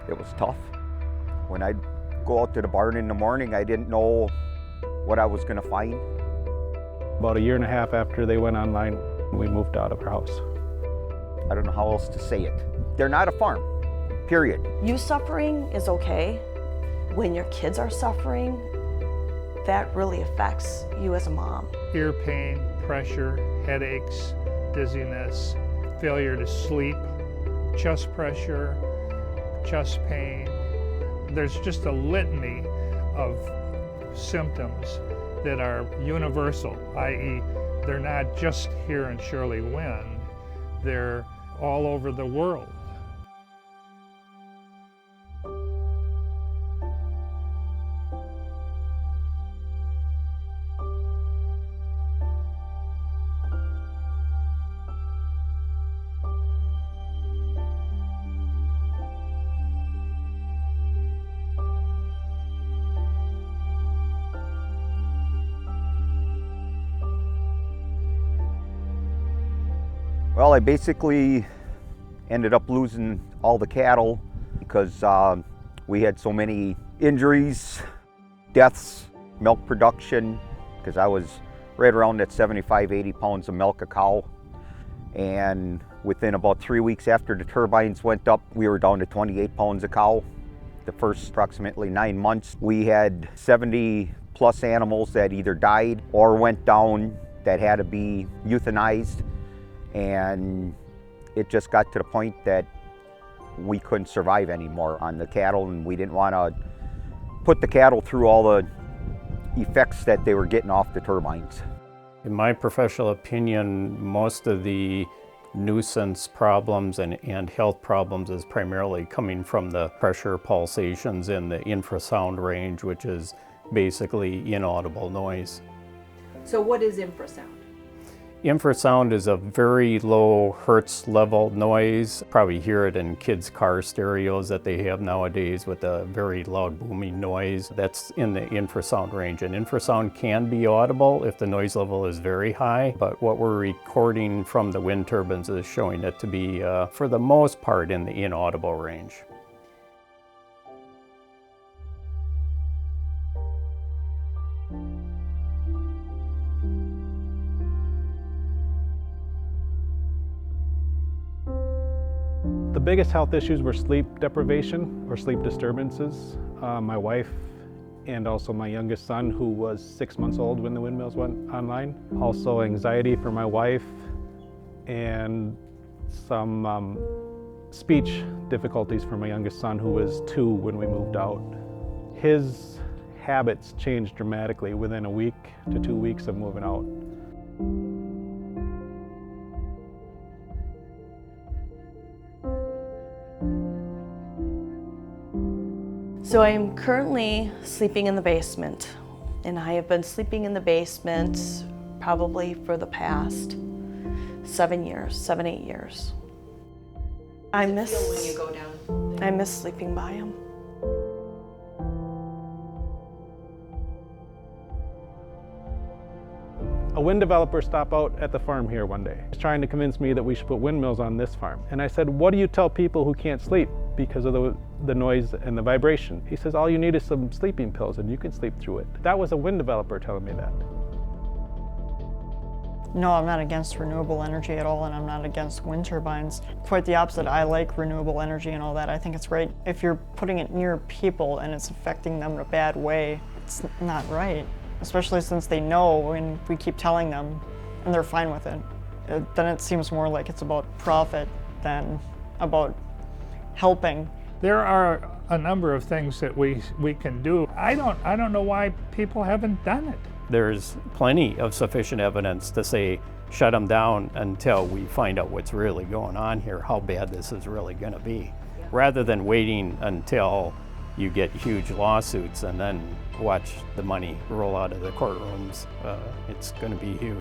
It was tough. When I'd go out to the barn in the morning, I didn't know what I was gonna find. About a year and a half after they went online, we moved out of our house. I don't know how else to say it. They're not a farm, period. You suffering is okay. When your kids are suffering, that really affects you as a mom. Ear pain, pressure, headaches, dizziness, failure to sleep, chest pressure, chest pain. There's just a litany of symptoms that are universal, i.e. they're not just here in Shirley Wind, they're all over the world. Well, I basically ended up losing all the cattle because we had so many injuries, deaths, milk production, because I was right around that 75, 80 pounds of milk a cow. And within about 3 weeks after the turbines went up, we were down to 28 pounds a cow. The first approximately 9 months, we had 70 plus animals that either died or went down that had to be euthanized. And it just got to the point that we couldn't survive anymore on the cattle, and we didn't want to put the cattle through all the effects that they were getting off the turbines. In my professional opinion, most of the nuisance problems and health problems is primarily coming from the pressure pulsations in the infrasound range, which is basically inaudible noise. So what is infrasound? Infrasound is a very low hertz level noise. Probably hear it in kids' car stereos that they have nowadays with a very loud booming noise. That's in the infrasound range. And infrasound can be audible if the noise level is very high, but what we're recording from the wind turbines is showing it to be, for the most part, in the inaudible range. The biggest health issues were sleep deprivation or sleep disturbances. My wife and also my youngest son, who was 6 months old when the windmills went online. Also anxiety for my wife and some speech difficulties for my youngest son, who was 2 when we moved out. His habits changed dramatically within a week to 2 weeks of moving out. So I am currently sleeping in the basement, and I have been sleeping in the basement probably for the past 7 years, 8 years. I miss when you go down. I miss sleeping by him. A wind developer stopped out at the farm here one day. He's trying to convince me that we should put windmills on this farm. And I said, what do you tell people who can't sleep because of the noise and the vibration? He says, all you need is some sleeping pills and you can sleep through it. That was a wind developer telling me that. No, I'm not against renewable energy at all, and I'm not against wind turbines. Quite the opposite. I like renewable energy and all that. I think it's great. If you're putting it near people and it's affecting them in a bad way, it's not right. Especially since they know and we keep telling them and they're fine with it. Then it seems more like it's about profit than about helping. There are a number of things that we can do. I don't know why people haven't done it. There's plenty of sufficient evidence to say shut them down until we find out what's really going on here, how bad this is really going to be, rather than waiting until you get huge lawsuits and then watch the money roll out of the courtrooms. It's going to be huge.